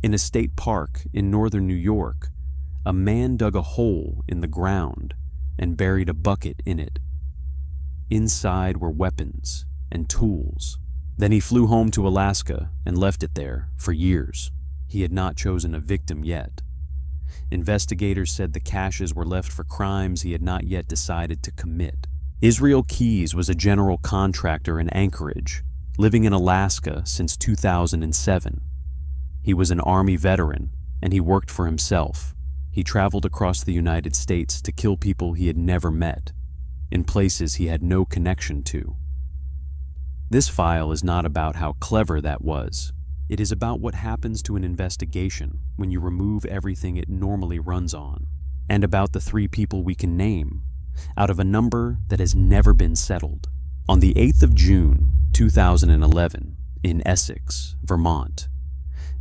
In a state park in northern New York, a man dug a hole in the ground and buried a bucket in it. Inside were weapons and tools. Then he flew home to Alaska and left it there for years. He had not chosen a victim yet. Investigators said the caches were left for crimes he had not yet decided to commit. Israel Keyes was a general contractor in Anchorage, living in Alaska since 2007. He was an Army veteran, and he worked for himself. He traveled across the United States to kill people he had never met, in places he had no connection to. This file is not about how clever that was. It is about what happens to an investigation when you remove everything it normally runs on, and about the 3 people we can name, out of a number that has never been settled. On the 8th of June, 2011, in Essex, Vermont,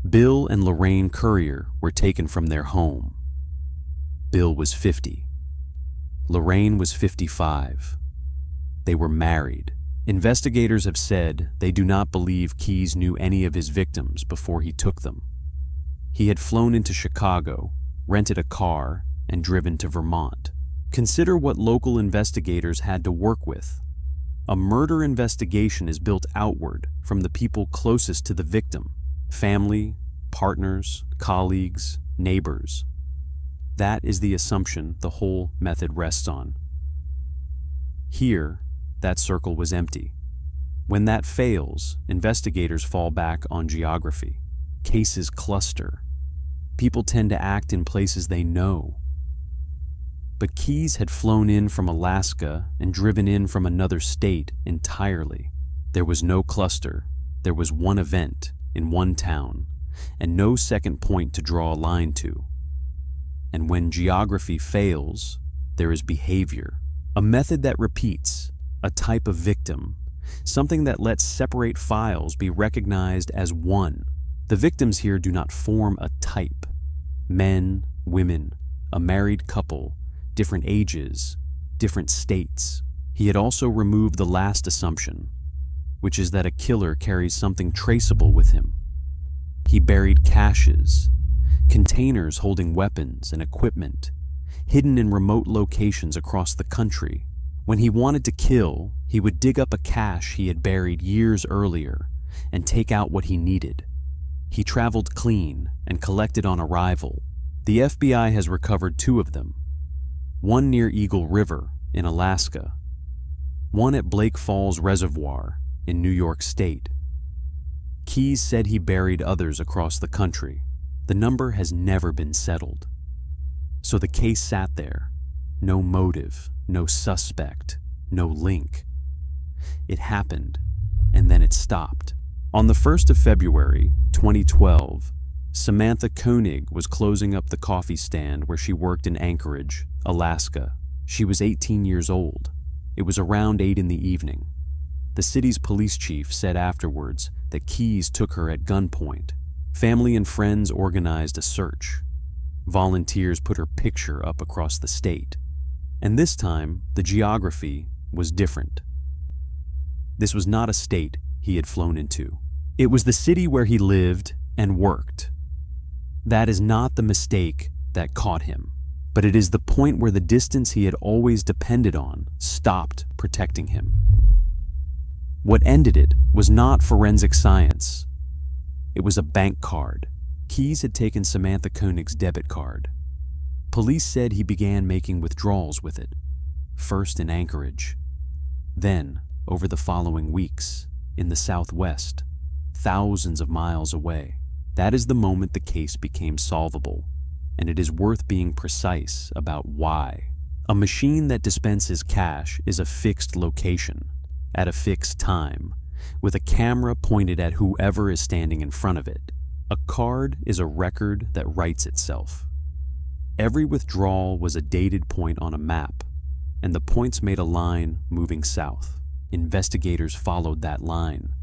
Bill and Lorraine Currier were taken from their home. Bill was 50. Lorraine was 55. They were married. Investigators have said they do not believe Keyes knew any of his victims before he took them. He had flown into Chicago, rented a car, and driven to Vermont. Consider what local investigators had to work with. A murder investigation is built outward from the people closest to the victim: family, partners, colleagues, neighbors. That is the assumption the whole method rests on. Here, that circle was empty. When that fails, investigators fall back on geography. Cases cluster. People tend to act in places they know. But Keyes had flown in from Alaska and driven in from another state entirely. There was no cluster. There was one event in one town, and no second point to draw a line to. And when geography fails, there is behavior, a method that repeats, a type of victim, something that lets separate files be recognized as one. The victims here do not form a type. Men, women, a married couple, different ages, different states. He had also removed the last assumption, which is that a killer carries something traceable with him. He buried caches, containers holding weapons and equipment, hidden in remote locations across the country. When he wanted to kill, he would dig up a cache he had buried years earlier and take out what he needed. He traveled clean and collected on arrival. The FBI has recovered 2 of them, one near Eagle River in Alaska, one at Blake Falls Reservoir in New York State. Keyes said he buried others across the country. The number has never been settled. So the case sat there, no motive, no suspect, no link. It happened, and then it stopped. On the 1st of February, 2012, Samantha Koenig was closing up the coffee stand where she worked in Anchorage, Alaska. She was 18 years old. It was around 8 in the evening. The city's police chief said afterwards that Keyes took her at gunpoint. Family and friends organized a search. Volunteers put her picture up across the state. And this time, the geography was different. This was not a state he had flown into. It was the city where he lived and worked. That is not the mistake that caught him, but it is the point where the distance he had always depended on stopped protecting him. What ended it was not forensic science. It was a bank card. Keyes had taken Samantha Koenig's debit card. Police said he began making withdrawals with it, first in Anchorage, then, over the following weeks, in the Southwest, thousands of miles away. That is the moment the case became solvable, and it is worth being precise about why. A machine that dispenses cash is a fixed location, at a fixed time, with a camera pointed at whoever is standing in front of it. A card is a record that writes itself. Every withdrawal was a dated point on a map, and the points made a line moving south. Investigators followed that line.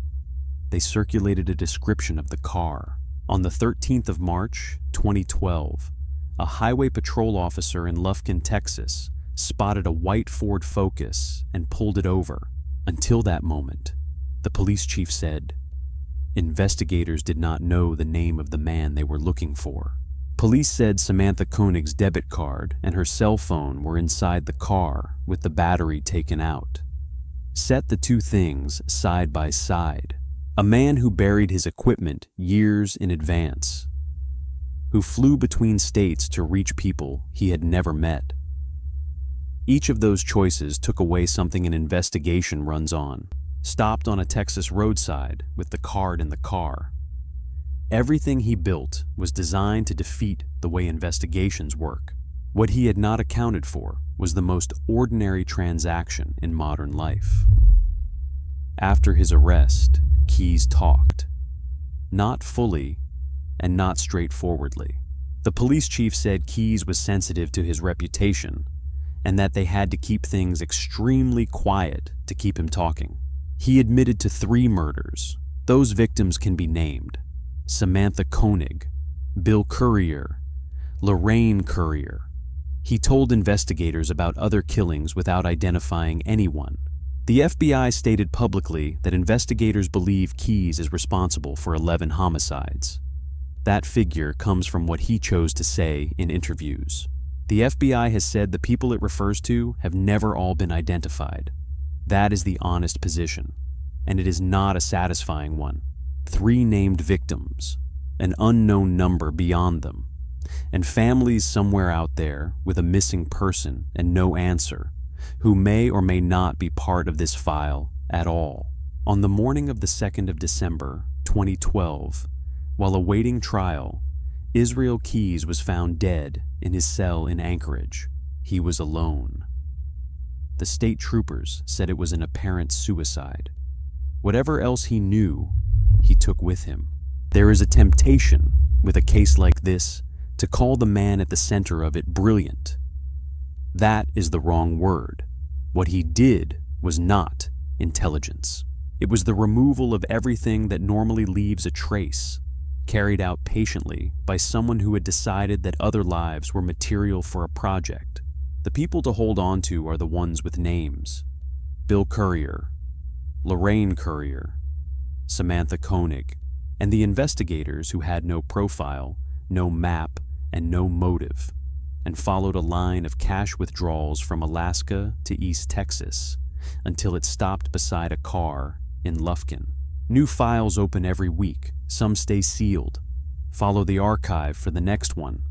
They circulated a description of the car. On the 13th of March, 2012, a highway patrol officer in Lufkin, Texas, spotted a white Ford Focus and pulled it over. Until that moment, the police chief said, Investigators did not know the name of the man they were looking for. Police said Samantha Koenig's debit card and her cell phone were inside the car with the battery taken out. Set the two things side by side. A man who buried his equipment years in advance, who flew between states to reach people he had never met. Each of those choices took away something an investigation runs on. Stopped on a Texas roadside with the card in the car. Everything he built was designed to defeat the way investigations work. What he had not accounted for was the most ordinary transaction in modern life. After his arrest, Keyes talked. Not fully and not straightforwardly. The police chief said Keyes was sensitive to his reputation and that they had to keep things extremely quiet to keep him talking. He admitted to 3 murders. Those victims can be named: Samantha Koenig, Bill Currier, Lorraine Currier. He told investigators about other killings without identifying anyone. The FBI stated publicly that investigators believe Keyes is responsible for 11 homicides. That figure comes from what he chose to say in interviews. The FBI has said the people it refers to have never all been identified. That is the honest position, and it is not a satisfying one. 3 named victims, an unknown number beyond them, and families somewhere out there with a missing person and no answer, who may or may not be part of this file at all. On the morning of the 2nd of December, 2012, while awaiting trial, Israel Keyes was found dead in his cell in Anchorage. He was alone. The state troopers said it was an apparent suicide. Whatever else he knew, he took with him. There is a temptation, with a case like this, to call the man at the center of it brilliant. That is the wrong word. What he did was not intelligence. It was the removal of everything that normally leaves a trace, carried out patiently by someone who had decided that other lives were material for a project. The people to hold on to are the ones with names: Bill Currier, Lorraine Currier, Samantha Koenig, and the investigators who had no profile, no map, and no motive, and followed a line of cash withdrawals from Alaska to East Texas until it stopped beside a car in Lufkin. New files open every week. Some stay sealed. Follow the archive for the next one.